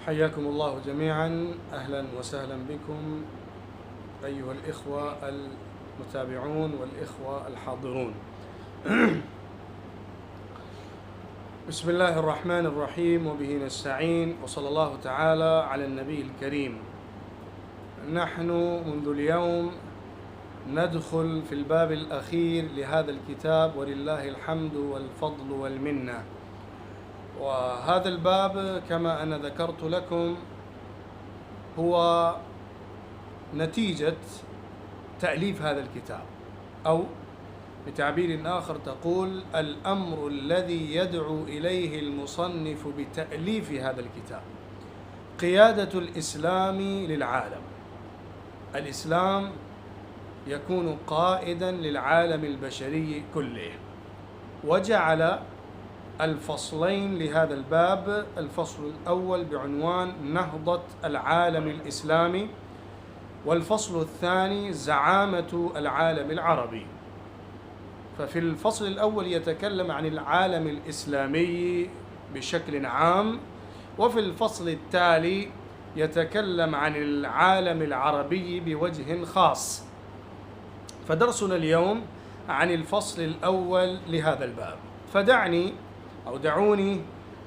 حياكم الله جميعا، أهلا وسهلا بكم أيها الإخوة المتابعون والإخوة الحاضرون. بسم الله الرحمن الرحيم، وبه نستعين، وصلى الله تعالى على النبي الكريم. نحن منذ اليوم ندخل في الباب الأخير لهذا الكتاب، ولله الحمد والفضل والمنة. وهذا الباب كما أنا ذكرت لكم هو نتيجة تأليف هذا الكتاب، أو بتعبير آخر تقول الأمر الذي يدعو إليه المصنف بتأليف هذا الكتاب قيادة الإسلام للعالم. الإسلام يكون قائدا للعالم البشري كله، وجعل الفصلين لهذا الباب: الفصل الأول بعنوان نهضة العالم الإسلامي، والفصل الثاني زعامة العالم العربي. ففي الفصل الأول يتكلم عن العالم الإسلامي بشكل عام، وفي الفصل التالي يتكلم عن العالم العربي بوجه خاص. فدرسنا اليوم عن الفصل الأول لهذا الباب، دعوني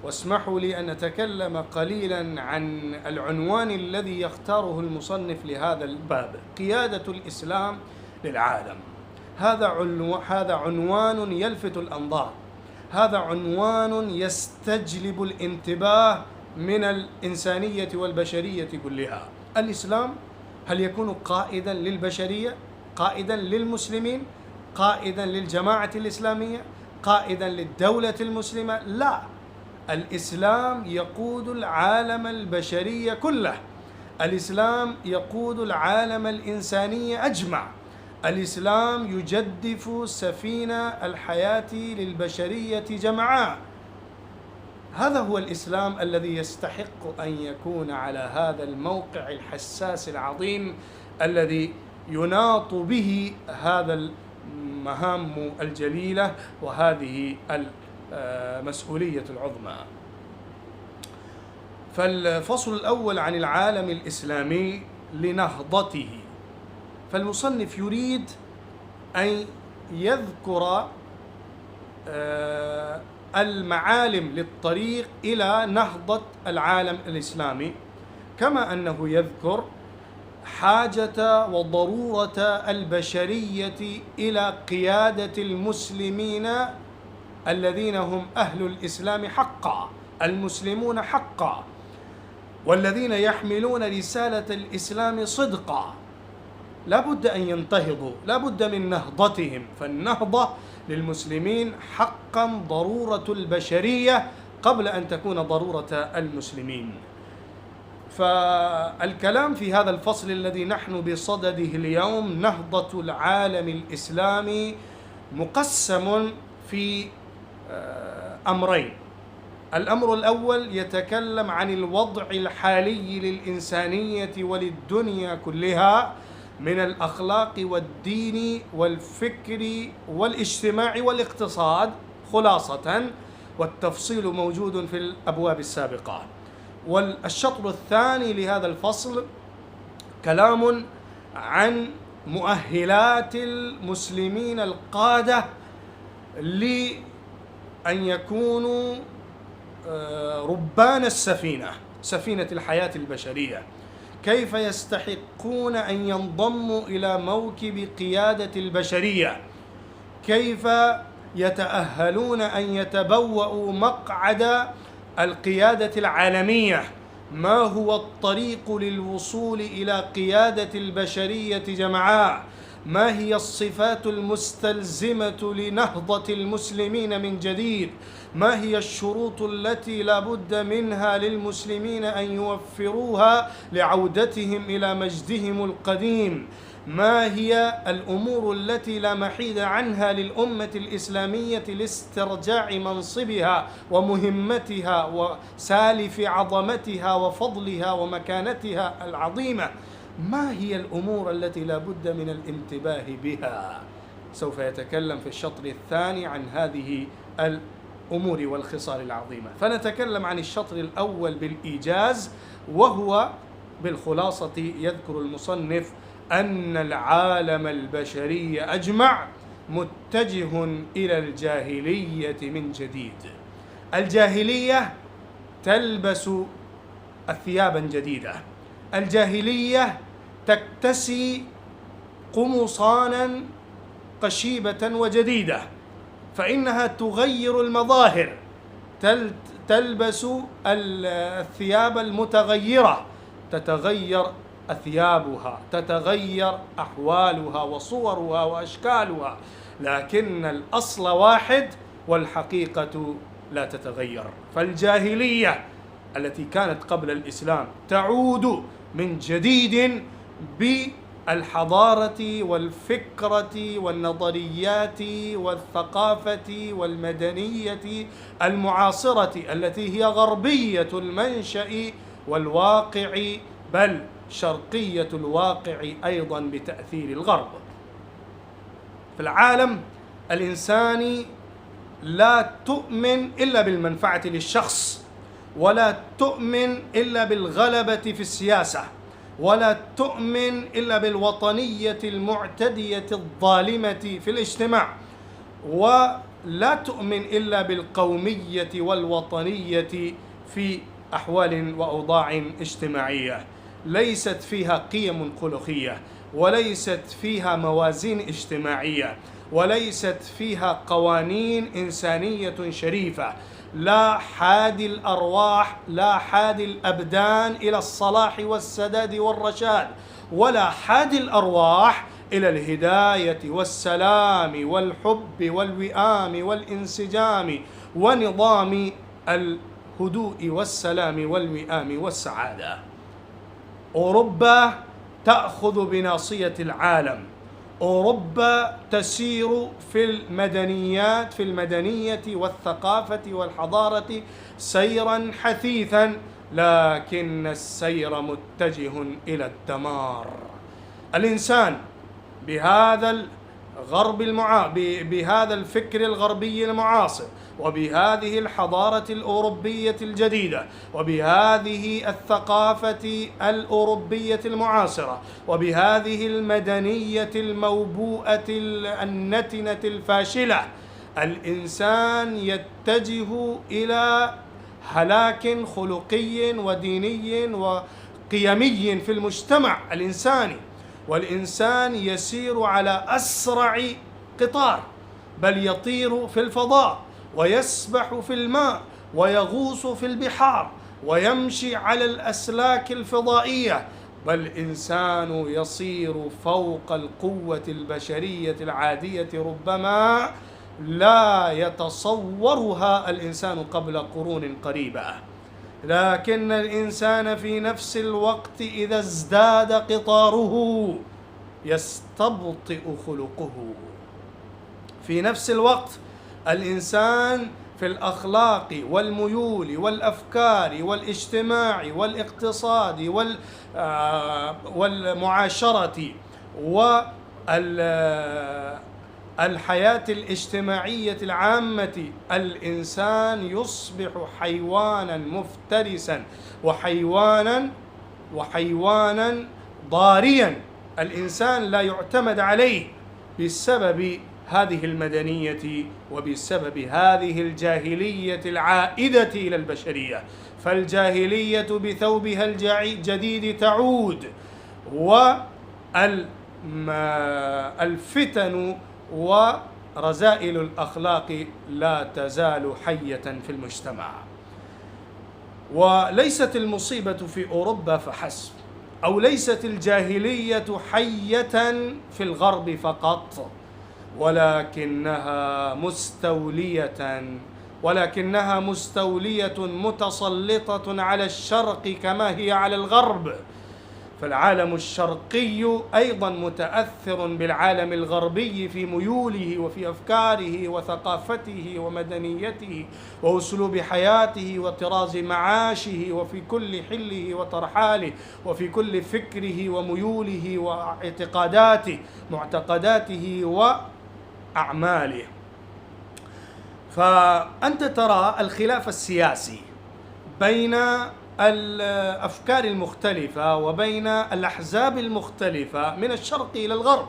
واسمحوا لي أن أتكلم قليلا عن العنوان الذي يختاره المصنف لهذا الباب: قيادة الإسلام للعالم. هذا عنوان يلفت الأنظار، هذا عنوان يستجلب الانتباه من الإنسانية والبشرية كلها. الإسلام هل يكون قائدا للبشرية، قائدا للمسلمين، قائدا للجماعة الإسلامية، قائدا للدولة المسلمة؟ لا، الإسلام يقود العالم البشري كله، الإسلام يقود العالم الإنساني أجمع، الإسلام يجدف سفينة الحياة للبشرية جمعاء. هذا هو الإسلام الذي يستحق أن يكون على هذا الموقع الحساس العظيم الذي يناط به هذا المهام الجليلة وهذه المسؤولية العظمى. فالفصل الأول عن العالم الإسلامي لنهضته، فالمصنف يريد أن يذكر المعالم للطريق إلى نهضة العالم الإسلامي، كما أنه يذكر حاجة وضرورة البشرية إلى قيادة المسلمين الذين هم أهل الإسلام حقا، المسلمون حقا، والذين يحملون رسالة الإسلام صدقا. لا بد أن ينتهضوا، لا بد من نهضتهم، فالنهضة للمسلمين حقا ضرورة البشرية قبل أن تكون ضرورة المسلمين. فالكلام في هذا الفصل الذي نحن بصدده اليوم، نهضة العالم الإسلامي، مقسم في أمرين. الأمر الأول يتكلم عن الوضع الحالي للإنسانية وللدنيا كلها من الأخلاق والدين والفكر والاجتماع والاقتصاد خلاصة، والتفصيل موجود في الأبواب السابقة. والشطر الثاني لهذا الفصل كلام عن مؤهلات المسلمين القادة لأن يكونوا ربان السفينة، سفينة الحياة البشرية، كيف يستحقون أن ينضموا إلى موكب قيادة البشرية، كيف يتأهلون أن يتبوأوا مقعد القيادة العالمية، ما هو الطريق للوصول إلى قيادة البشرية جمعاء، ما هي الصفات المستلزمة لنهضة المسلمين من جديد، ما هي الشروط التي لا بد منها للمسلمين أن يوفروها لعودتهم إلى مجدهم القديم، ما هي الأمور التي لا محيد عنها للأمة الإسلامية لاسترجاع منصبها ومهمتها وسالف عظمتها وفضلها ومكانتها العظيمة، ما هي الأمور التي لا بد من الانتباه بها. سوف يتكلم في الشطر الثاني عن هذه الأمور والخصال العظيمة. فنتكلم عن الشطر الأول بالإيجاز، وهو بالخلاصة يذكر المصنف أن العالم البشري أجمع متجه إلى الجاهلية من جديد. الجاهلية تلبس ثيابا جديدة، الجاهلية تكتسي قمصانا قشيبة وجديدة، فإنها تغير المظاهر، تلبس الثياب المتغيرة، تتغير أثيابها، تتغير أحوالها وصورها وأشكالها، لكن الأصل واحد والحقيقة لا تتغير. فالجاهلية التي كانت قبل الإسلام تعود من جديد بالحضارة والفكرة والنظريات والثقافة والمدنية المعاصرة التي هي غربية المنشأ والواقع، بل شرقية الواقع أيضا بتأثير الغرب. في العالم الإنساني لا تؤمن إلا بالمنفعة للشخص، ولا تؤمن إلا بالغلبة في السياسة، ولا تؤمن إلا بالوطنية المعتدية الظالمة في الاجتماع، ولا تؤمن إلا بالقومية والوطنية في أحوال وأوضاع اجتماعية ليست فيها قيم خلقية، وليست فيها موازين اجتماعية، وليست فيها قوانين إنسانية شريفة، لا حادي الأرواح، لا حادي الأبدان إلى الصلاح والسداد والرشاد، ولا حادي الأرواح إلى الهداية والسلام والحب والوئام والانسجام ونظام الهدوء والسلام والوئام والسعادة. أوروبا تأخذ بناصية العالم، أوروبا تسير في المدنية والثقافة والحضارة سيرا حثيثا، لكن السير متجه إلى الدمار. الإنسان بهذا الفكر الغربي المعاصر، وبهذه الحضارة الأوروبية الجديدة، وبهذه الثقافة الأوروبية المعاصرة، وبهذه المدنية الموبوءة النتنة الفاشلة، الإنسان يتجه إلى هلاك خلقي وديني وقيمي في المجتمع الإنساني. والإنسان يسير على أسرع قطار، بل يطير في الفضاء، ويسبح في الماء، ويغوص في البحار، ويمشي على الأسلاك الفضائية، بل الإنسان يصير فوق القوة البشرية العادية ربما لا يتصورها الإنسان قبل قرون قريبة. لكن الإنسان في نفس الوقت إذا ازداد قطاره يستبطئ خلقه. في نفس الوقت الإنسان في الأخلاق والميول والأفكار والاجتماع والاقتصاد والمعاشرة والحياة الاجتماعية العامة، الإنسان يصبح حيوانا مفترسا وحيوانا ضاريا. الإنسان لا يعتمد عليه بسبب هذه المدنية وبسبب هذه الجاهلية العائدة إلى البشرية. فالجاهلية بثوبها الجديد تعود، والفتن ورذائل الأخلاق لا تزال حية في المجتمع. وليست المصيبة في أوروبا فحسب، أو ليست الجاهلية حية في الغرب فقط، ولكنها مستولية متسلطة على الشرق كما هي على الغرب. فالعالم الشرقي أيضا متأثر بالعالم الغربي في ميوله وفي أفكاره وثقافته ومدنيته وأسلوب حياته وطراز معاشه، وفي كل حله وترحاله، وفي كل فكره وميوله معتقداته وأعماله. فأنت ترى الخلاف السياسي بين الأفكار المختلفة وبين الأحزاب المختلفة من الشرق إلى الغرب.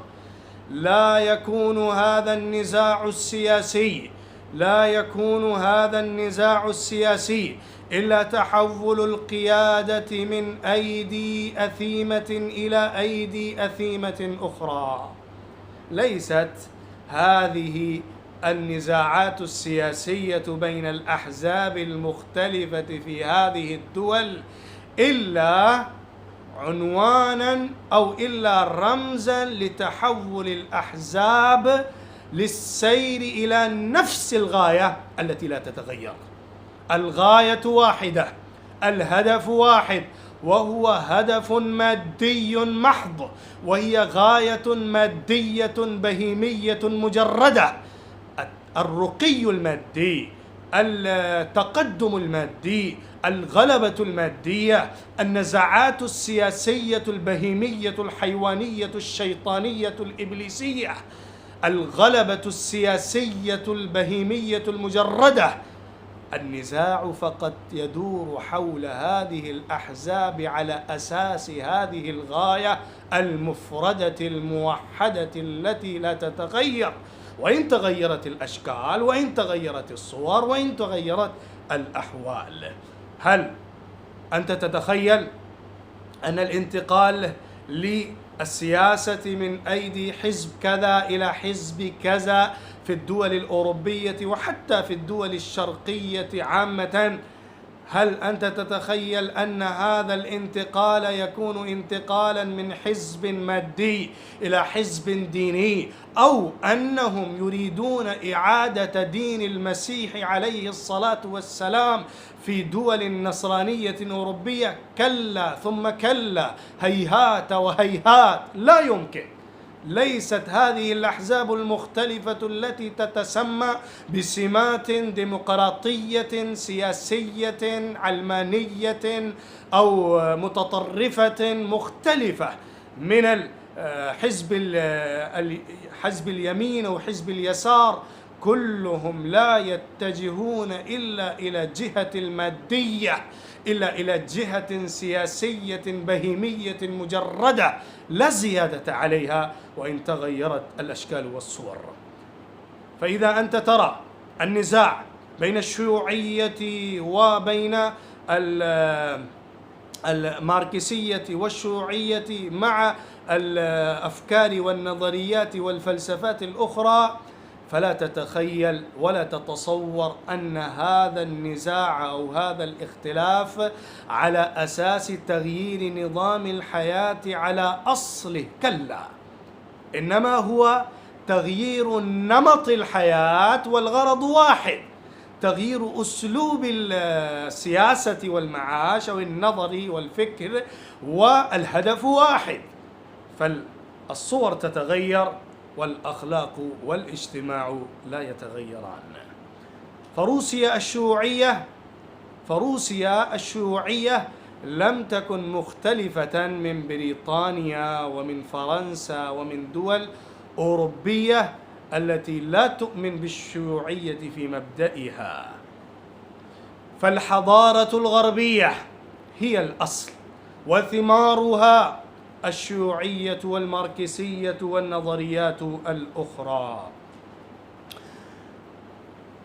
لا يكون هذا النزاع السياسي إلا تحول القيادة من أيدي أثيمة إلى أيدي أثيمة أخرى. ليست هذه النزاعات السياسية بين الأحزاب المختلفة في هذه الدول إلا عنوانا أو إلا رمزا لتحول الأحزاب للسير إلى نفس الغاية التي لا تتغير. الغاية واحدة، الهدف واحد، وهو هدف مادي محض، وهي غاية مادية بهيمية مجردة. الرقي المادي، التقدم المادي، الغلبة المادية، النزاعات السياسية البهيمية الحيوانية الشيطانية الإبليسية، الغلبة السياسية البهيمية المجردة. النزاع فقط يدور حول هذه الأحزاب على أساس هذه الغاية المفردة الموحدة التي لا تتغير، وإن تغيرت الأشكال، وإن تغيرت الصور، وإن تغيرت الأحوال. هل أنت تتخيل أن الانتقال للسياسة من أيدي حزب كذا إلى حزب كذا في الدول الأوروبية وحتى في الدول الشرقية عامة، هل أنت تتخيل أن هذا الانتقال يكون انتقالا من حزب مادي إلى حزب ديني، أو أنهم يريدون إعادة دين المسيح عليه الصلاة والسلام في دول نصرانية أوروبية؟ كلا ثم كلا، هيهات وهيهات، لا يمكن. ليست هذه الأحزاب المختلفة التي تتسمى بسمات ديمقراطية سياسية علمانية أو متطرفة مختلفة من حزب اليمين أو حزب اليسار، كلهم لا يتجهون إلا إلى جهة المادية، إلا إلى جهة سياسية بهيمية مجردة لا زيادة عليها وإن تغيرت الأشكال والصور. فإذا أنت ترى النزاع بين الشيوعية وبين الماركسية والشيوعية مع الأفكار والنظريات والفلسفات الأخرى، فلا تتخيل ولا تتصور أن هذا النزاع أو هذا الاختلاف على أساس تغيير نظام الحياة على أصله، كلا، إنما هو تغيير نمط الحياة، والغرض واحد، تغيير أسلوب السياسة والمعاش أو النظر والفكر، والهدف واحد. فالصور تتغير والأخلاق والاجتماع لا يتغيران. فروسيا الشيوعية لم تكن مختلفة من بريطانيا ومن فرنسا ومن دول أوروبية التي لا تؤمن بالشيوعية في مبدئها. فالحضارة الغربية هي الأصل، وثمارها الشيوعية والماركسية والنظريات الأخرى.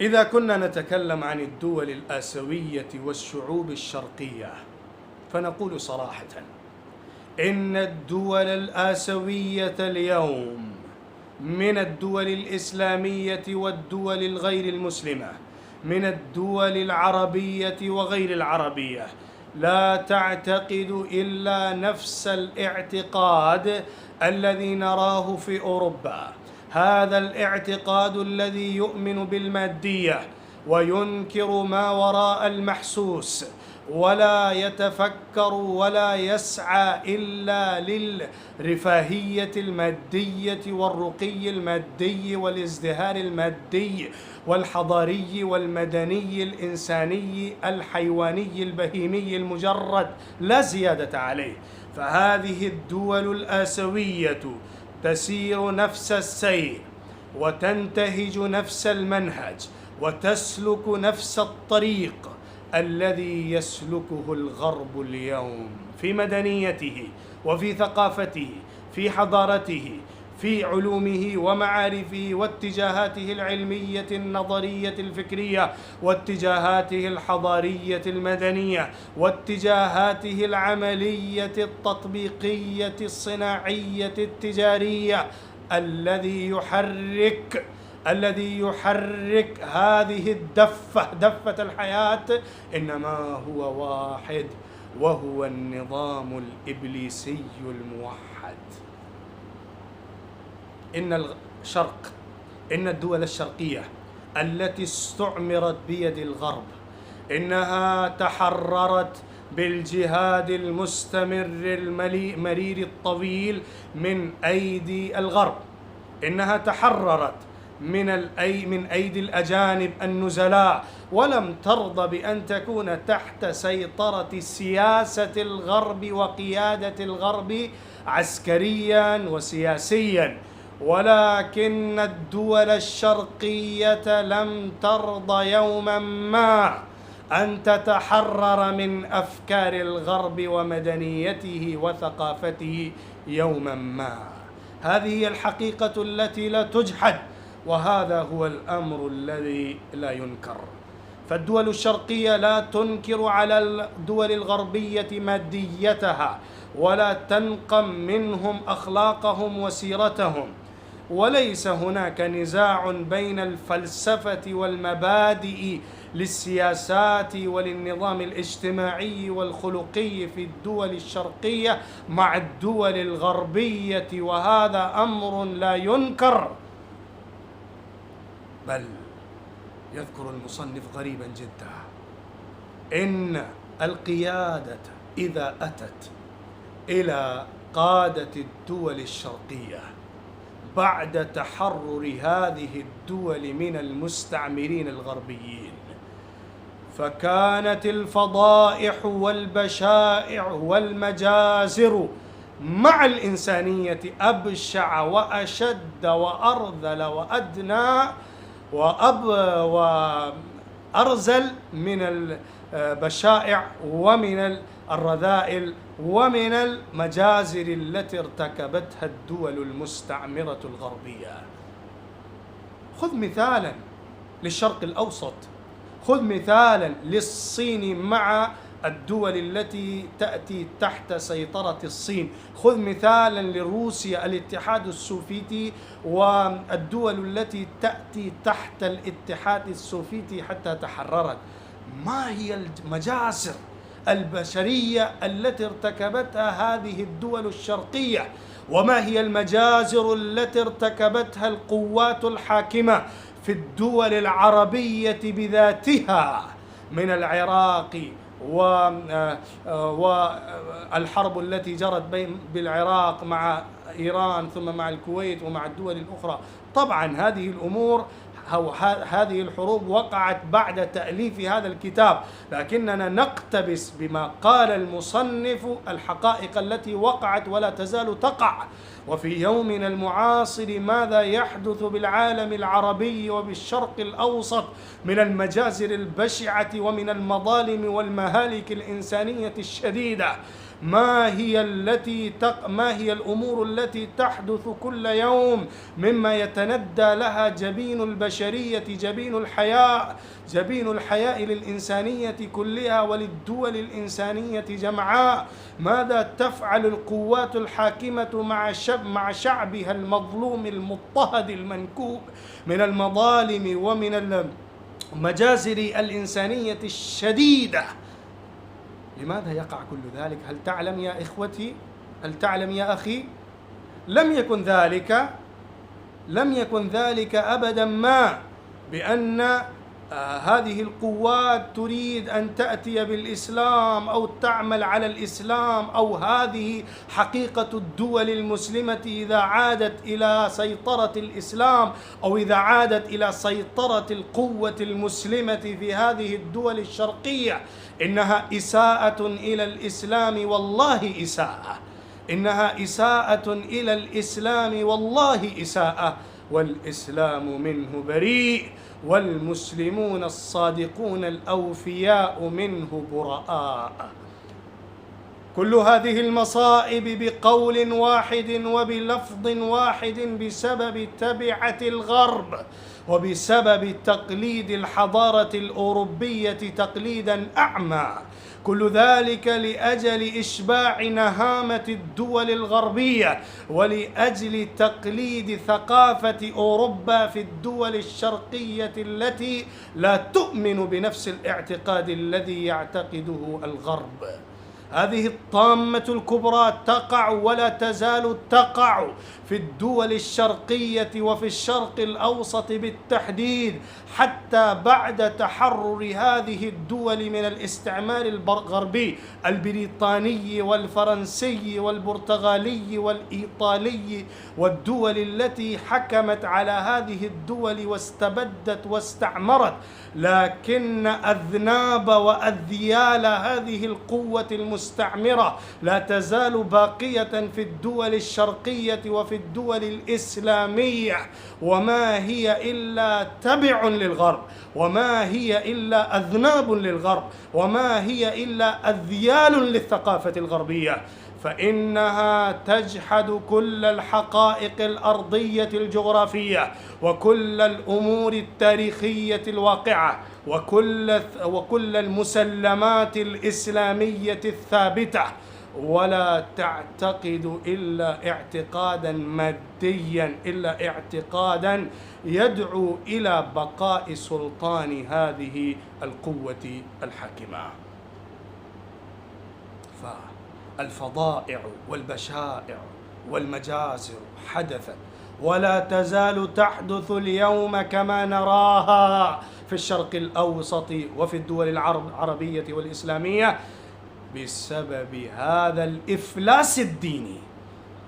إذا كنا نتكلم عن الدول الآسيوية والشعوب الشرقية، فنقول صراحة إن الدول الآسيوية اليوم من الدول الإسلامية والدول الغير المسلمة، من الدول العربية وغير العربية، لا تعتقد إلا نفس الاعتقاد الذي نراه في أوروبا. هذا الاعتقاد الذي يؤمن بالمادية وينكر ما وراء المحسوس، ولا يتفكر ولا يسعى إلا للرفاهية المادية والرقي المادي والازدهار المادي والحضاري والمدني الإنساني الحيواني البهيمي المجرد لا زيادة عليه. فهذه الدول الآسيوية تسير نفس السير وتنتهج نفس المنهج وتسلك نفس الطريق الذي يسلكه الغرب اليوم في مدنيته وفي ثقافته، في حضارته، في علومه ومعارفه واتجاهاته العلمية النظرية الفكرية، واتجاهاته الحضارية المدنية، واتجاهاته العملية التطبيقية الصناعية التجارية. الذي يحرك هذه دفة الحياة إنما هو واحد، وهو النظام الإبليسي الموحد. إن الدول الشرقية التي استعمرت بيد الغرب إنها تحررت بالجهاد المستمر المرير الطويل من أيدي الغرب، إنها تحررت من أيدي الأجانب النزلاء، ولم ترضى بأن تكون تحت سيطرة سياسة الغرب وقيادة الغرب عسكريا وسياسيا. ولكن الدول الشرقية لم ترضى يوما ما أن تتحرر من أفكار الغرب ومدنيته وثقافته يوما ما. هذه هي الحقيقة التي لا تجحد، وهذا هو الأمر الذي لا ينكر. فالدول الشرقية لا تنكر على الدول الغربية ماديتها، ولا تنقم منهم أخلاقهم وسيرتهم. وليس هناك نزاع بين الفلسفة والمبادئ للسياسات وللنظام الاجتماعي والخلقي في الدول الشرقية مع الدول الغربية، وهذا أمر لا ينكر. بل يذكر المصنف غريبا جدا: إن القيادة إذا أتت إلى قادة الدول الشرقية بعد تحرر هذه الدول من المستعمرين الغربيين، فكانت الفضائح والبشائع والمجازر مع الإنسانية أبشع وأشد وأرذل وأدنى وأرزل من البشائع ومن الرذائل ومن المجازر التي ارتكبتها الدول المستعمرة الغربية. خذ مثالا للشرق الأوسط، خذ مثالا للصين مع الدول التي تأتي تحت سيطرة الصين، خذ مثالا لروسيا، الاتحاد السوفيتي والدول التي تأتي تحت الاتحاد السوفيتي حتى تحررت. ما هي المجازر البشرية التي ارتكبتها هذه الدول الشرقية؟ وما هي المجازر التي ارتكبتها القوات الحاكمة في الدول العربية بذاتها، من العراق والحرب التي جرت بالعراق مع إيران ثم مع الكويت ومع الدول الأخرى. طبعا هذه الأمور هذه الحروب وقعت بعد تأليف هذا الكتاب، لكننا نقتبس بما قال المصنف الحقائق التي وقعت ولا تزال تقع. وفي يومنا المعاصر ماذا يحدث بالعالم العربي وبالشرق الأوسط من المجازر البشعة ومن المظالم والمهالك الإنسانية الشديدة؟ ما هي الأمور التي تحدث كل يوم مما يتندى لها جبين البشرية، جبين الحياء للإنسانية كلها وللدول الإنسانية جمعاء؟ ماذا تفعل القوات الحاكمة مع شعبها المظلوم المضطهد المنكوب من المظالم ومن المجازر الإنسانية الشديدة؟ لماذا يقع كل ذلك؟ هل تعلم يا إخوتي؟ هل تعلم يا أخي؟ لم يكن ذلك أبدا ما بأن هذه القوات تريد أن تأتي بالإسلام أو تعمل على الإسلام، أو هذه حقيقة الدول المسلمة إذا عادت إلى سيطرة الإسلام أو إذا عادت إلى سيطرة القوة المسلمة في هذه الدول الشرقية. إنها إساءة إلى الإسلام، والله إساءة، إنها إساءة إلى الإسلام والله إساءة. والإسلام منه بريء، والمسلمون الصادقون الأوفياء منه براء. كل هذه المصائب بقول واحد وبلفظ واحد بسبب تبعة الغرب، وبسبب تقليد الحضارة الأوروبية تقليدا أعمى. كل ذلك لأجل إشباع نهامة الدول الغربية، ولأجل تقليد ثقافة أوروبا في الدول الشرقية التي لا تؤمن بنفس الاعتقاد الذي يعتقده الغرب. هذه الطامة الكبرى تقع ولا تزال تقع في الدول الشرقية وفي الشرق الأوسط بالتحديد، حتى بعد تحرر هذه الدول من الاستعمار الغربي البريطاني والفرنسي والبرتغالي والإيطالي، والدول التي حكمت على هذه الدول واستبدت واستعمرت. لكن أذناب وأذيال هذه القوة المستعمرة لا تزال باقية في الدول الشرقية وفي الدول الإسلامية، وما هي إلا تبع للغرب، وما هي إلا أذناب للغرب، وما هي إلا أذيال للثقافة الغربية. فإنها تجحد كل الحقائق الأرضية الجغرافية، وكل الأمور التاريخية الواقعة، وكل المسلمات الإسلامية الثابتة، ولا تعتقد إلا اعتقادا ماديا، إلا اعتقادا يدعو إلى بقاء سلطان هذه القوة الحاكمة. الفضائع والبشائع والمجازر حدثت ولا تزال تحدث اليوم كما نراها في الشرق الأوسط وفي الدول العربية والإسلامية، بسبب هذا الإفلاس الديني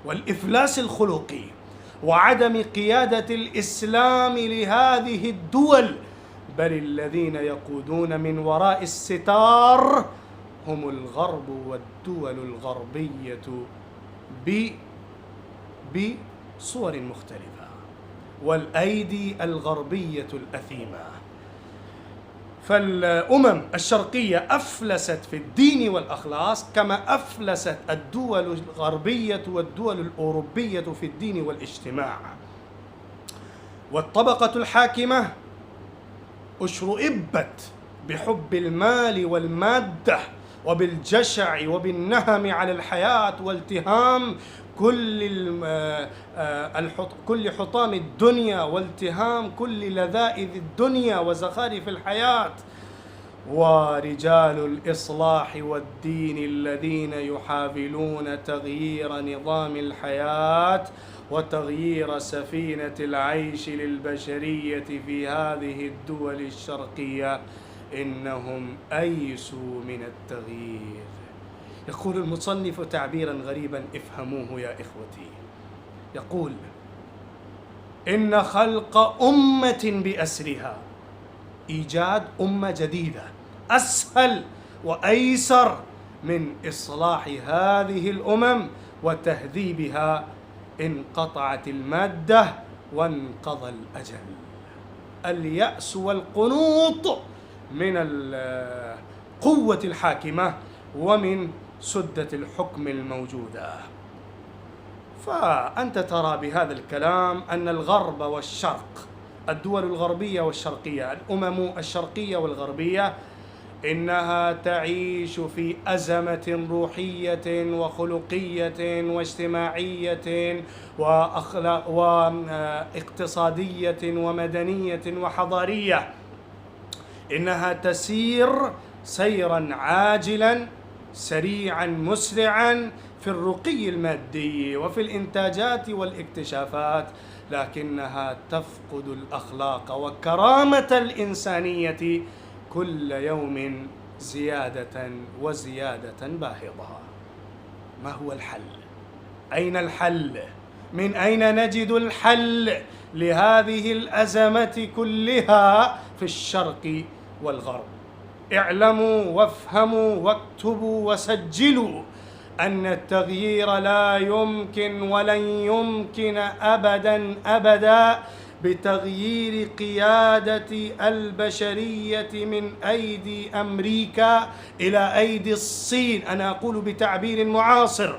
والإفلاس الخلقي وعدم قيادة الإسلام لهذه الدول. بل الذين يقودون من وراء الستار هم الغرب والدول الغربية بصور مختلفة، والأيدي الغربية الأثيمة. فالأمم الشرقية أفلست في الدين والأخلاق كما أفلست الدول الغربية والدول الأوروبية في الدين والاجتماع. والطبقة الحاكمة أشرئبت بحب المال والمادة وبالجشع وبالنهم على الحياة والتهام كل حطام الدنيا، والتهام كل لذائذ الدنيا وزخارف الحياة. ورجال الإصلاح والدين الذين يحاولون تغيير نظام الحياة وتغيير سفينة العيش للبشرية في هذه الدول الشرقية إنهم أيسوا من التغيير. يقول المصنف تعبيرا غريبا افهموه يا إخوتي، يقول: إن خلق أمة بأسرها إيجاد أمة جديدة أسهل وأيسر من إصلاح هذه الأمم وتهذيبها. انقطعت المادة وانقضى الأجل. اليأس والقنوط من القوة الحاكمة ومن سدة الحكم الموجودة. فأنت ترى بهذا الكلام أن الغرب والشرق، الدول الغربية والشرقية، الأمم الشرقية والغربية، إنها تعيش في أزمة روحية وخلقية واجتماعية واقتصادية ومدنية وحضارية. إنها تسير سيرا عاجلا سريعا مسرعا في الرقي المادي وفي الإنتاجات والاكتشافات، لكنها تفقد الأخلاق وكرامة الإنسانية كل يوم زيادة وزيادة باهظة. ما هو الحل؟ أين الحل؟ من أين نجد الحل لهذه الأزمة كلها في الشرق والغرب؟ اعلموا وافهموا واكتبوا وسجلوا أن التغيير لا يمكن ولن يمكن أبدا بتغيير قيادة البشرية من أيدي أمريكا إلى أيدي الصين. أنا أقول بتعبير معاصر: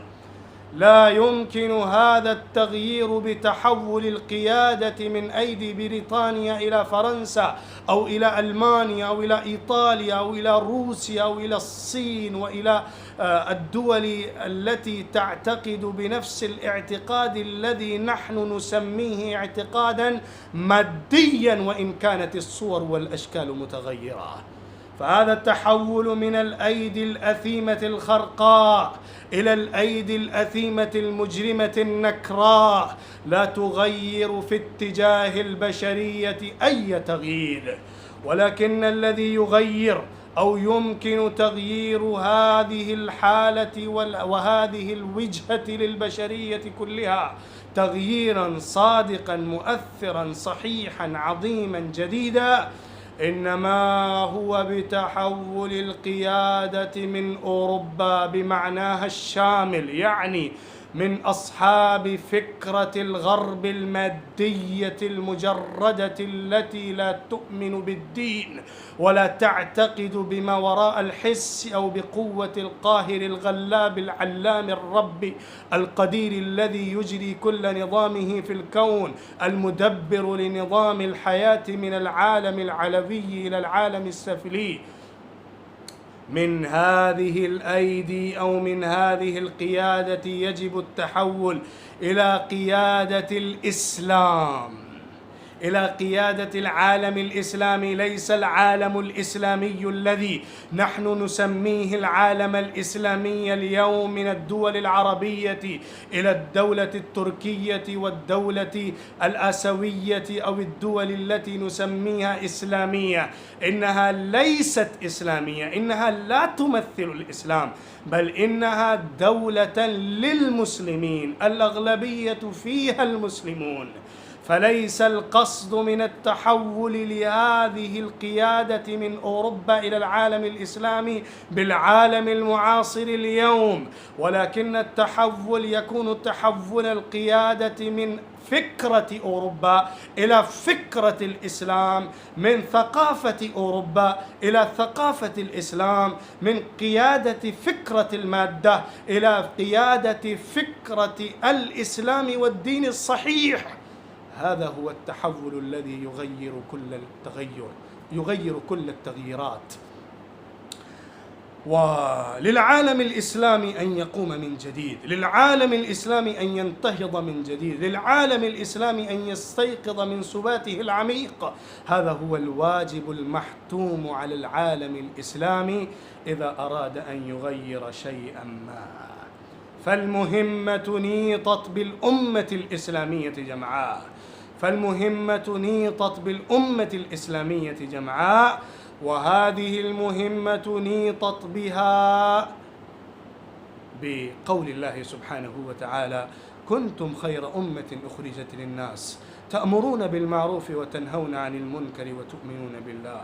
لا يمكن هذا التغيير بتحول القيادة من أيدي بريطانيا إلى فرنسا أو إلى ألمانيا أو إلى إيطاليا أو إلى روسيا أو إلى الصين وإلى الدول التي تعتقد بنفس الاعتقاد الذي نحن نسميه اعتقادا ماديا، وإن كانت الصور والأشكال متغيرة. فهذا التحول من الأيدي الأثيمة الخرقاء إلى الأيدي الأثيمة المجرمة النكراء لا تغير في اتجاه البشرية أي تغيير، ولكن الذي يغير أو يمكن تغيير هذه الحالة وهذه الوجهة للبشرية كلها تغييرا صادقا مؤثرا صحيحا عظيما جديدا، إنما هو بتحول القيادة من أوروبا بمعناها الشامل، يعني من أصحاب فكرة الغرب المادية المجردة التي لا تؤمن بالدين ولا تعتقد بما وراء الحس أو بقوة القاهر الغلاب العلام الرب القدير الذي يجري كل نظامه في الكون، المدبر لنظام الحياة من العالم العلوي إلى العالم السفلي. من هذه الأيدي أو من هذه القيادة يجب التحول إلى قيادة الإسلام، إلى قيادة العالم الإسلامي، ليس العالم الإسلامي الذي نحن نسميه العالم الإسلامي اليوم من الدول العربية إلى الدولة التركية والدولة الآسيوية أو الدول التي نسميها إسلامية. إنها ليست إسلامية، إنها لا تمثل الإسلام، بل إنها دولة للمسلمين، الأغلبية فيها المسلمون. فليس القصد من التحول لهذه القيادة من أوروبا إلى العالم الإسلامي بالعالم المعاصر اليوم، ولكن التحول يكون تحول القيادة من فكرة أوروبا إلى فكرة الإسلام، من ثقافة أوروبا إلى ثقافة الإسلام، من قيادة فكرة المادة إلى قيادة فكرة الإسلام والدين الصحيح. هذا هو التحول الذي يغير كل التغييرات. وللعالم الإسلامي أن يقوم من جديد، للعالم الإسلامي أن ينتهض من جديد، للعالم الإسلامي أن يستيقظ من سباته العميق. هذا هو الواجب المحتوم على العالم الإسلامي إذا أراد أن يغير شيئا ما. فالمهمة نيطت بالأمة الإسلامية جمعاء، فالمهمة نيطت بالأمة الإسلامية جمعاء، وهذه المهمة نيطت بها بقول الله سبحانه وتعالى: كنتم خير أمة أخرجت للناس تأمرون بالمعروف وتنهون عن المنكر وتؤمنون بالله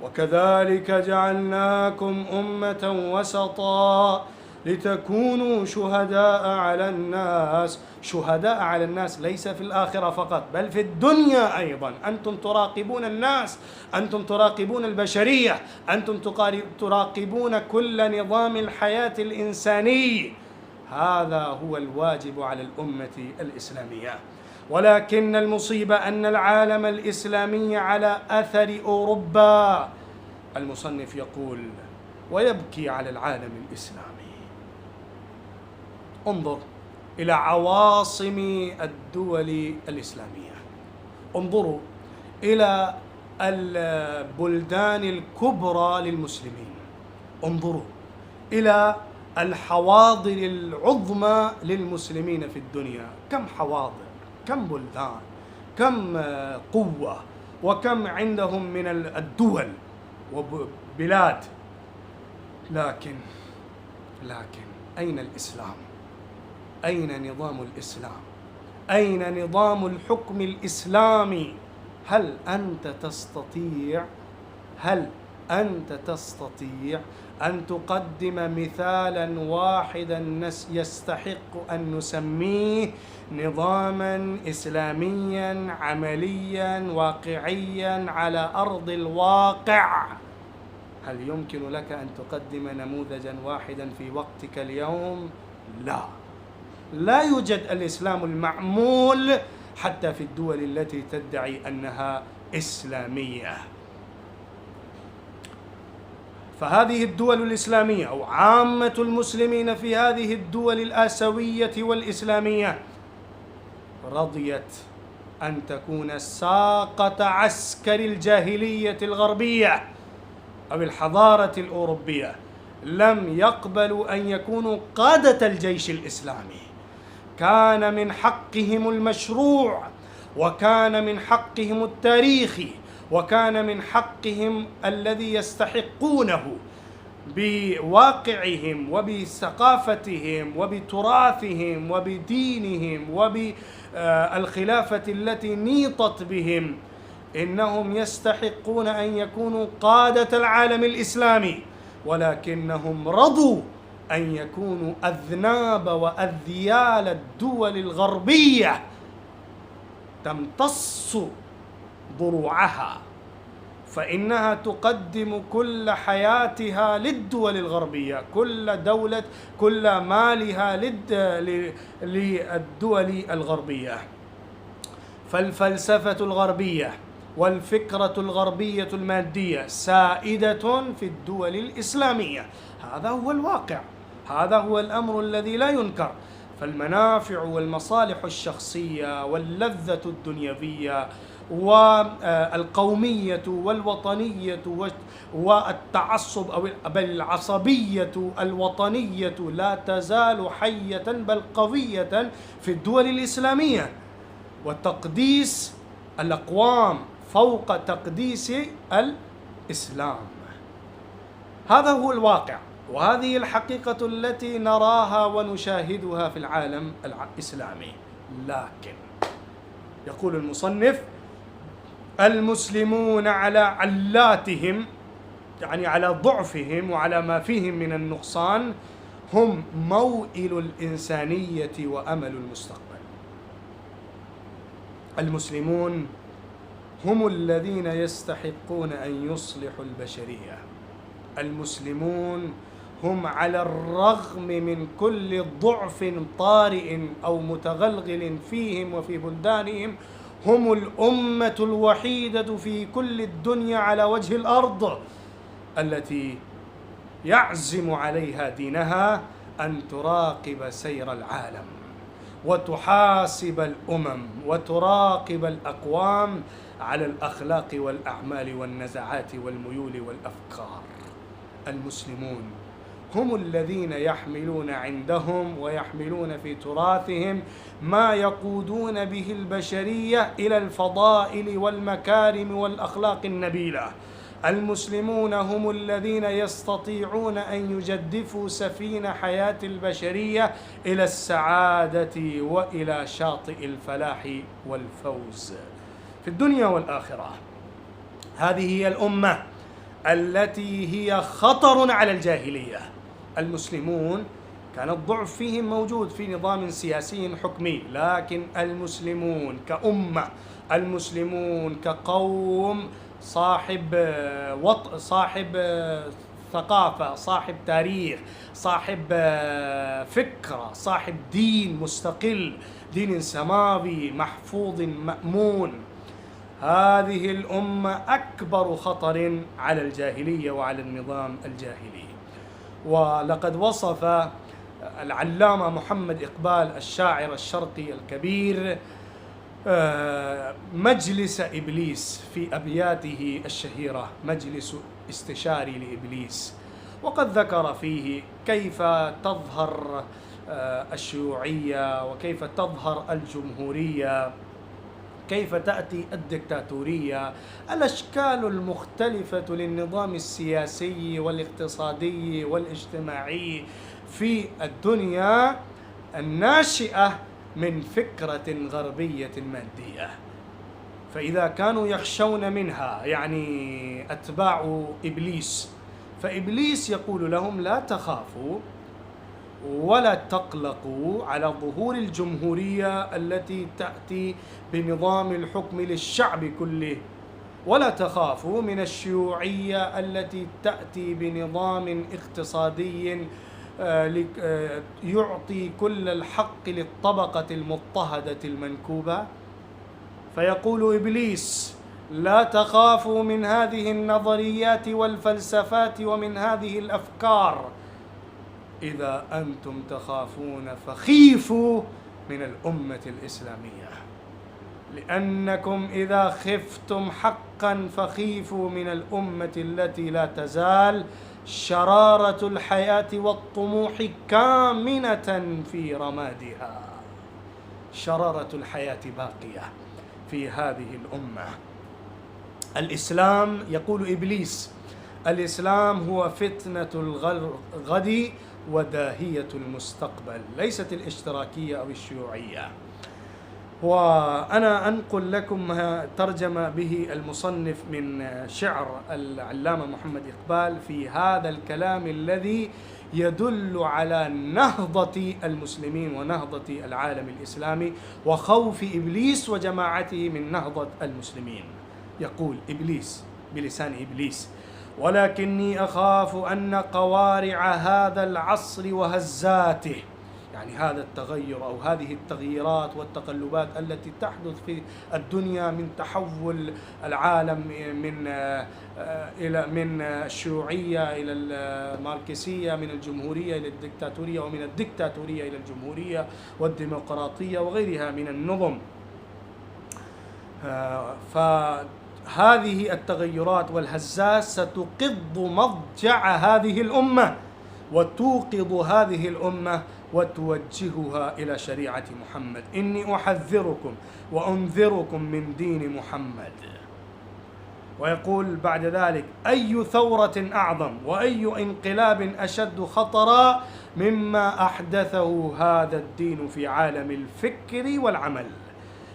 وكذلك جعلناكم أمة وسطا لتكونوا شهداء على الناس. شهداء على الناس ليس في الآخرة فقط، بل في الدنيا أيضا. أنتم تراقبون الناس، أنتم تراقبون البشرية، أنتم تراقبون كل نظام الحياة الإنساني. هذا هو الواجب على الأمة الإسلامية. ولكن المصيبة أن العالم الإسلامي على أثر أوروبا. المصنف يقول: ويبكي على العالم الإسلامي. انظر إلى عواصم الدول الإسلامية، انظروا إلى البلدان الكبرى للمسلمين، انظروا إلى الحواضر العظمى للمسلمين في الدنيا. كم حواضر، كم بلدان، كم قوة، وكم عندهم من الدول وبلاد. لكن أين الإسلام؟ أين نظام الإسلام؟ أين نظام الحكم الإسلامي؟ هل أنت تستطيع أن تقدم مثالا واحدا يستحق أن نسميه نظاما إسلاميا عمليا واقعيا على أرض الواقع. هل يمكن لك أن تقدم نموذجا واحدا في وقتك اليوم؟ لا، لا يوجد الإسلام المعمول حتى في الدول التي تدعي أنها إسلامية. فهذه الدول الإسلامية أو عامة المسلمين في هذه الدول الآسيوية والإسلامية رضيت أن تكون ساقة عسكر الجاهلية الغربية أو الحضارة الأوروبية، لم يقبلوا أن يكونوا قادة الجيش الإسلامي. كان من حقهم المشروع، وكان من حقهم التاريخي، وكان من حقهم الذي يستحقونه بواقعهم وبثقافتهم وبتراثهم وبدينهم وبالخلافة التي نيطت بهم. إنهم يستحقون أن يكونوا قادة العالم الإسلامي، ولكنهم رضوا أن يكونوا أذناب وأذيال الدول الغربية تمتص ضروعها، فإنها تقدم كل حياتها للدول الغربية، كل مالها للدول الغربية. فالفلسفة الغربية والفكرة الغربية المادية سائدة في الدول الإسلامية. هذا هو الواقع، هذا هو الأمر الذي لا ينكر. فالمنافع والمصالح الشخصية واللذة الدنيوية والقومية والوطنية والتعصب أو بل العصبية الوطنية لا تزال حية بل قوية في الدول الإسلامية، وتقديس الأقوام فوق تقديس الإسلام. هذا هو الواقع، وهذه الحقيقة التي نراها ونشاهدها في العالم الإسلامي. لكن يقول المصنف: المسلمون على علاتهم، يعني على ضعفهم وعلى ما فيهم من النقصان، هم موئل الإنسانية وأمل المستقبل. المسلمون هم الذين يستحقون أن يصلحوا البشرية. المسلمون هم على الرغم من كل ضعف طارئ أو متغلغل فيهم وفي بلدانهم هم الأمة الوحيدة في كل الدنيا على وجه الأرض التي يعزم عليها دينها أن تراقب سير العالم وتحاسب الأمم وتراقب الأقوام على الأخلاق والأعمال والنزعات والميول والأفكار. المسلمون هم الذين يحملون عندهم ويحملون في تراثهم ما يقودون به البشرية إلى الفضائل والمكارم والأخلاق النبيلة. المسلمون هم الذين يستطيعون أن يجدفوا سفينة حياة البشرية إلى السعادة وإلى شاطئ الفلاح والفوز في الدنيا والآخرة. هذه هي الأمة التي هي خطر على الجاهلية. المسلمون كان الضعف فيهم موجود في نظام سياسي حكمي، لكن المسلمون كأمة، المسلمون كقوم صاحب ثقافة، صاحب تاريخ، صاحب فكرة، صاحب دين مستقل، دين سماوي محفوظ مأمون. هذه الأمة أكبر خطر على الجاهلية وعلى النظام الجاهلي. ولقد وصف العلامة محمد إقبال الشاعر الشرقي الكبير مجلس إبليس في أبياته الشهيرة: مجلس استشاري لإبليس. وقد ذكر فيه كيف تظهر الشيوعية وكيف تظهر الجمهورية، كيف تأتي الدكتاتورية، الأشكال المختلفة للنظام السياسي والاقتصادي والاجتماعي في الدنيا الناشئة من فكرة غربية مادية. فإذا كانوا يخشون منها، يعني أتباع إبليس، فإبليس يقول لهم: لا تخافوا ولا تقلقوا على ظهور الجمهورية التي تأتي بنظام الحكم للشعب كله، ولا تخافوا من الشيوعية التي تأتي بنظام اقتصادي يعطي كل الحق للطبقة المضطهدة المنكوبة. فيقول إبليس: لا تخافوا من هذه النظريات والفلسفات ومن هذه الأفكار، إذا أنتم تخافون فخيفوا من الأمة الإسلامية، لأنكم إذا خفتم حقا فخيفوا من الأمة التي لا تزال شرارة الحياة والطموح كامنة في رمادها. شرارة الحياة باقية في هذه الأمة. الإسلام، يقول إبليس، الإسلام هو فتنة الغد وداهية المستقبل، ليست الاشتراكية أو الشيوعية. وأنا أنقل لكم ما ترجم به المصنف من شعر العلامة محمد إقبال في هذا الكلام الذي يدل على نهضة المسلمين ونهضة العالم الإسلامي وخوف إبليس وجماعته من نهضة المسلمين. يقول إبليس بلسان إبليس: ولكني أخاف أن قوارع هذا العصر وهزاته، يعني هذا التغير أو هذه التغييرات والتقلبات التي تحدث في الدنيا من تحول العالم من الشيوعية إلى الماركسية، من الجمهورية إلى الدكتاتورية، ومن الدكتاتورية إلى الجمهورية والديمقراطية وغيرها من النظم. فهذه التغيرات والهزات ستقض مضجع هذه الأمة وتوقظ هذه الأمة وتوجهها إلى شريعة محمد. إني أحذركم وأنذركم من دين محمد. ويقول بعد ذلك: أي ثورة أعظم وأي انقلاب أشد خطرا مما أحدثه هذا الدين في عالم الفكر والعمل،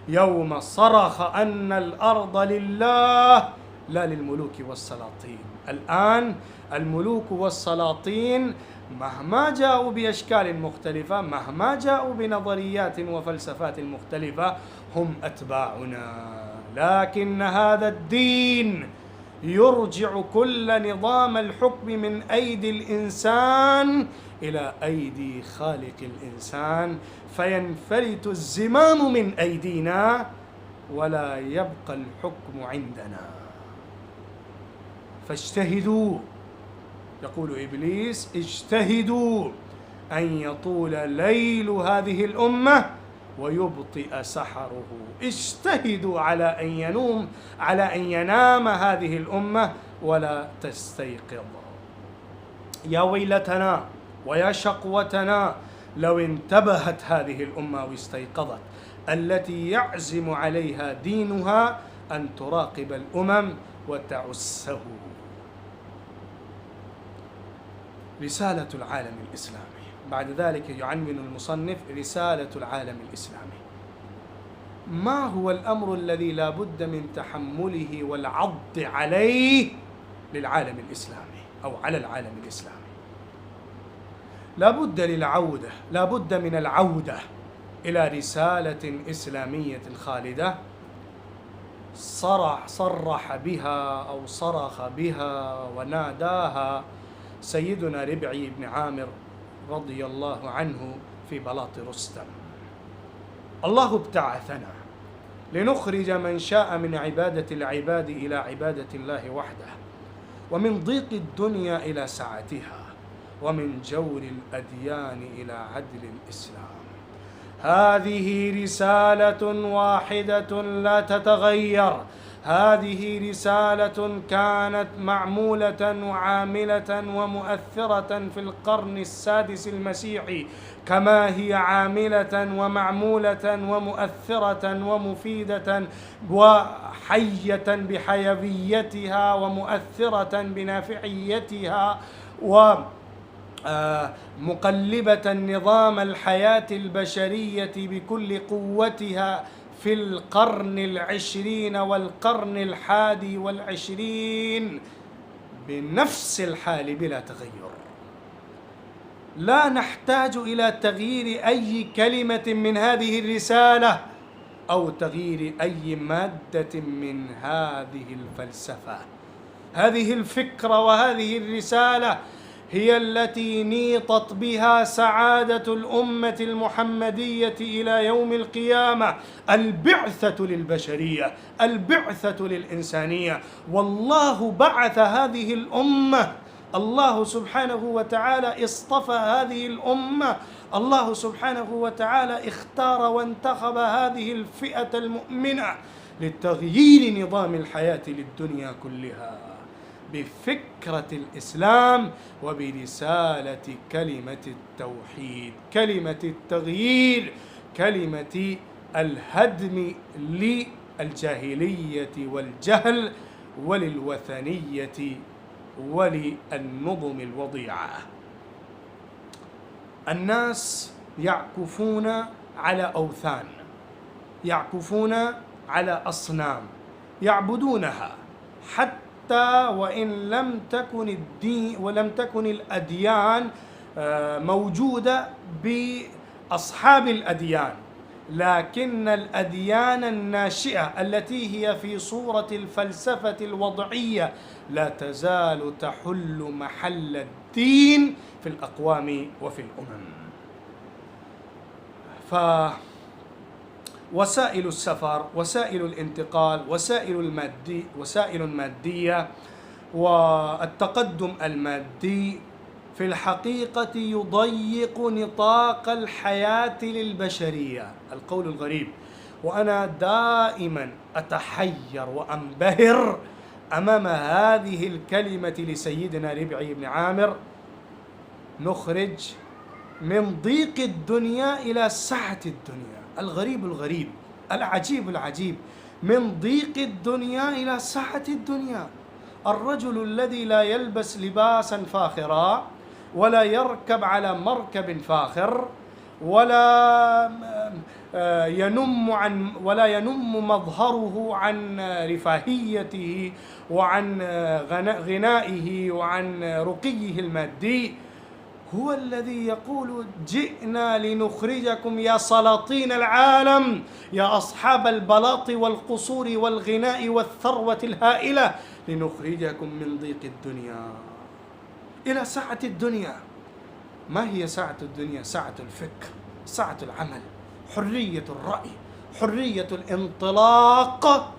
يوم صرخ أن الأرض لله لا للملوك والسلاطين. الآن الملوك والسلاطين مهما جاءوا بأشكال مختلفة، مهما جاءوا بنظريات وفلسفات مختلفة، هم أتباعنا، لكن هذا الدين يرجع كل نظام الحكم من أيدي الإنسان إلى أيدي خالق الإنسان، فينفلت الزمام من أيدينا ولا يبقى الحكم عندنا. فاجتهدوا، يقول إبليس: اجتهدوا أن يطول ليل هذه الأمة ويبطئ سحره. اجتهدوا على أن ينام هذه الأمة ولا تستيقظ. يا ويلتنا ويا شقوتنا لو انتبهت هذه الأمة واستيقظت، التي يعزم عليها دينها أن تراقب الأمم وتعسه. رسالة العالم الإسلامي. بعد ذلك يعنون المصنف: رسالة العالم الإسلامي. ما هو الأمر الذي لا بد من تحمله والعض عليه للعالم الإسلامي أو على العالم الإسلامي؟ لا بد من العودة إلى رسالة إسلامية خالدة صرح بها أو صرخ بها وناداها سيدنا ربعي بن عامر رضي الله عنه في بلاط رستم: الله ابتعثنا لنخرج من شاء من عبادة العباد إلى عبادة الله وحده، ومن ضيق الدنيا إلى سعتها، ومن جور الأديان إلى عدل الإسلام. هذه رسالة واحدة لا تتغير. هذه رسالة كانت معمولة وعاملة ومؤثرة في القرن السادس المسيحي، كما هي عاملة ومعمولة ومؤثرة ومفيدة وحية بحيويتها ومؤثرة بنافعيتها ومقلبة نظام الحياة البشرية بكل قوتها في القرن العشرين والقرن الحادي والعشرين بنفس الحال بلا تغير. لا نحتاج إلى تغيير أي كلمة من هذه الرسالة أو تغيير أي مادة من هذه الفلسفة. هذه الفكرة وهذه الرسالة هي التي نيطت بها سعادة الأمة المحمدية إلى يوم القيامة، البعثة للبشرية، البعثة للإنسانية. والله بعث هذه الأمة، الله سبحانه وتعالى اصطفى هذه الأمة، الله سبحانه وتعالى اختار وانتخب هذه الفئة المؤمنة لتغيير نظام الحياة للدنيا كلها بفكرة الإسلام وبرسالة كلمة التوحيد، كلمة التغيير، كلمة الهدم للجاهلية والجهل وللوثنية وللنظم الوضيعة. الناس يعكفون على أوثان، يعكفون على أصنام يعبدونها، حتى وإن لم تكن الدين ولم تكن الأديان موجودة بأصحاب الأديان، لكن الأديان الناشئة التي هي في صورة الفلسفة الوضعية لا تزال تحل محل الدين في الأقوام وفي الأمم. فوسائل السفر، وسائل الانتقال، وسائل مادية والتقدم المادي في الحقيقة يضيق نطاق الحياة للبشرية. القول الغريب، وأنا دائما أتحير وأنبهر أمام هذه الكلمة لسيدنا ربعي بن عامر: نخرج من ضيق الدنيا إلى سعة الدنيا. الغريب الغريب، العجيب العجيب، من ضيق الدنيا إلى سعة الدنيا. الرجل الذي لا يلبس لباسا فاخرا ولا يركب على مركب فاخر ولا ينم مظهره عن رفاهيته وعن غنائه وعن رقيه المادي، هو الذي يقول: جئنا لنخرجكم يا سلاطين العالم، يا أصحاب البلاط والقصور والغناء والثروة الهائلة، لنخرجكم من ضيق الدنيا إلى سعة الدنيا. ما هي سعة الدنيا؟ سعة الفكر، سعة العمل، حرية الرأي، حرية الانطلاق،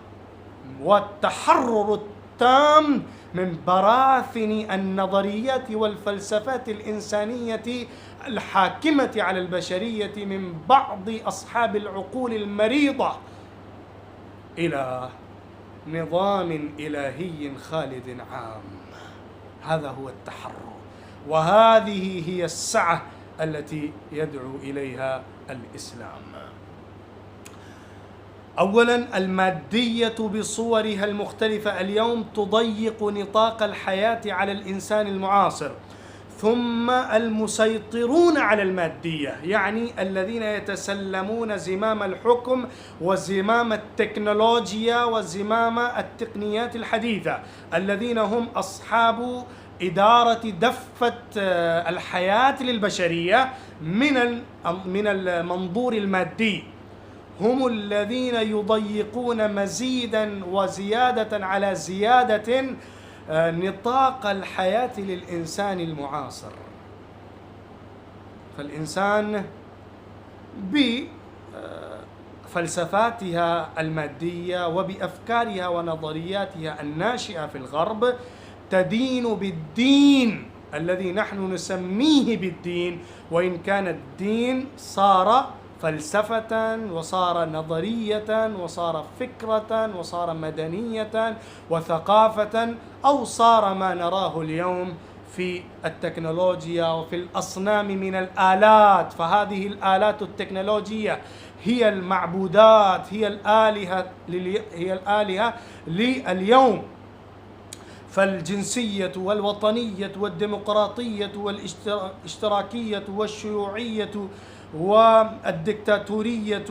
والتحرر التام من براثن النظريات والفلسفات الإنسانية الحاكمة على البشرية من بعض أصحاب العقول المريضة، إلى نظام إلهي خالد عام. هذا هو التحرر، وهذه هي السعة التي يدعو إليها الإسلام. أولا، المادية بصورها المختلفة اليوم تضيق نطاق الحياة على الإنسان المعاصر. ثم المسيطرون على المادية، يعني الذين يتسلمون زمام الحكم وزمام التكنولوجيا وزمام التقنيات الحديثة، الذين هم أصحاب إدارة دفة الحياة للبشرية من المنظور المادي، هم الذين يضيقون مزيدا وزيادة على زيادة نطاق الحياة للإنسان المعاصر. فالإنسان بفلسفاتها المادية وبأفكارها ونظرياتها الناشئة في الغرب تدين بالدين الذي نحن نسميه بالدين، وإن كان الدين صار فلسفة وصار نظرية وصار فكرة وصار مدنية وثقافة، أو صار ما نراه اليوم في التكنولوجيا وفي الأصنام من الآلات. فهذه الآلات التكنولوجية هي المعبودات، هي الآلهة لليوم. فالجنسية والوطنية والديمقراطية والاشتراكية والشيوعية والدكتاتورية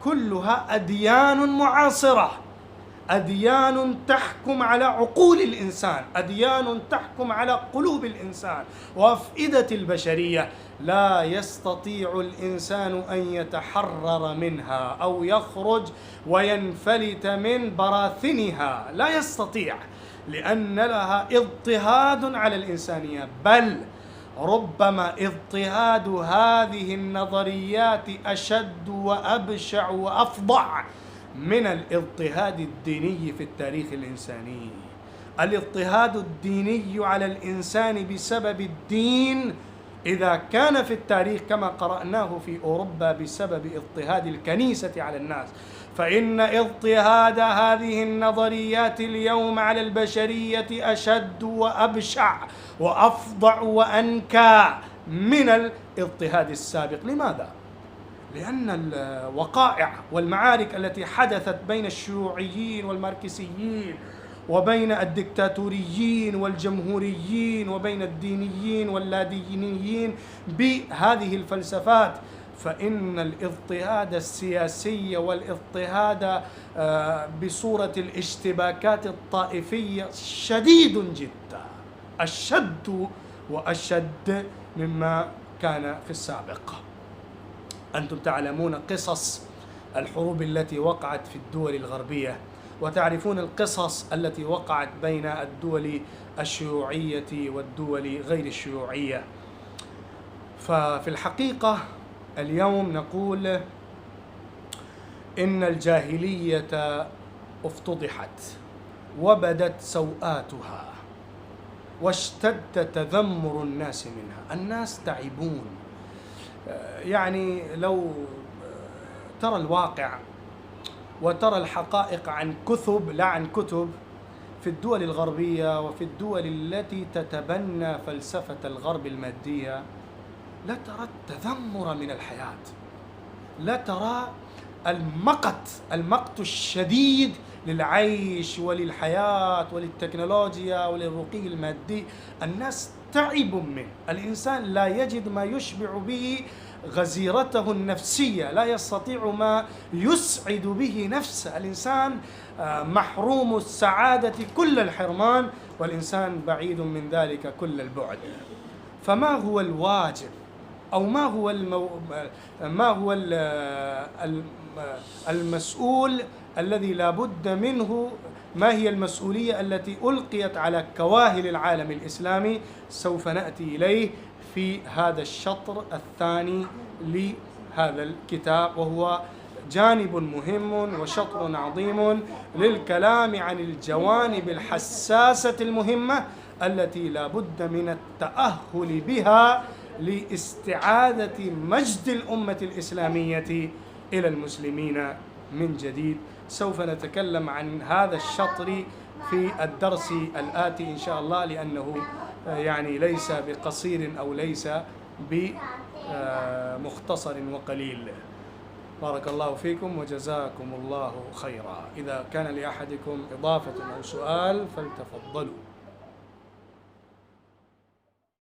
كلها أديان معاصرة، أديان تحكم على عقول الإنسان، أديان تحكم على قلوب الإنسان وأفئدة البشرية، لا يستطيع الإنسان أن يتحرر منها أو يخرج وينفلت من براثنها، لا يستطيع، لأن لها اضطهاد على الإنسانية، بل ربما اضطهاد هذه النظريات أشد وأبشع وأفظع من الاضطهاد الديني في التاريخ الإنساني. الاضطهاد الديني على الإنسان بسبب الدين إذا كان في التاريخ كما قرأناه في أوروبا بسبب اضطهاد الكنيسة على الناس، فإن اضطهاد هذه النظريات اليوم على البشرية أشد وأبشع وأفظع وأنكى من الاضطهاد السابق. لماذا؟ لأن الوقائع والمعارك التي حدثت بين الشيوعيين والماركسيين وبين الدكتاتوريين والجمهوريين وبين الدينيين واللادينيين بهذه الفلسفات، فإن الاضطهاد السياسي والاضطهاد بصورة الاشتباكات الطائفية شديد جدا، أشد وأشد مما كان في السابق. أنتم تعلمون قصص الحروب التي وقعت في الدول الغربية، وتعرفون القصص التي وقعت بين الدول الشيوعية والدول غير الشيوعية. ففي الحقيقة اليوم نقول إن الجاهلية افتضحت وبدت سوآتها واشتد تذمر الناس منها. الناس تعبون، يعني لو ترى الواقع وترى الحقائق عن كثب لا عن كتب في الدول الغربية وفي الدول التي تتبنى فلسفة الغرب المادية، لا ترى التذمر من الحياة، لا ترى المقت الشديد للعيش وللحياة وللتكنولوجيا وللرقي المادي. الناس تعب منه، الإنسان لا يجد ما يشبع به غزيرته النفسية، لا يستطيع ما يسعد به نفسه. الإنسان محروم السعادة كل الحرمان، والإنسان بعيد من ذلك كل البعد. فما هو الواجب أو ما هو المسؤول الذي لا بد منه؟ ما هي المسؤولية التي ألقيت على كواهل العالم الإسلامي؟ سوف نأتي إليه في هذا الشطر الثاني لهذا الكتاب، وهو جانب مهم وشطر عظيم للكلام عن الجوانب الحساسة المهمة التي لا بد من التأهل بها لاستعادة مجد الأمة الإسلامية إلى المسلمين من جديد. سوف نتكلم عن هذا الشطر في الدرس الآتي إن شاء الله، لأنه يعني ليس بقصير أو ليس بمختصر وقليل. بارك الله فيكم وجزاكم الله خيرا. إذا كان لأحدكم إضافة أو سؤال فلتفضلوا.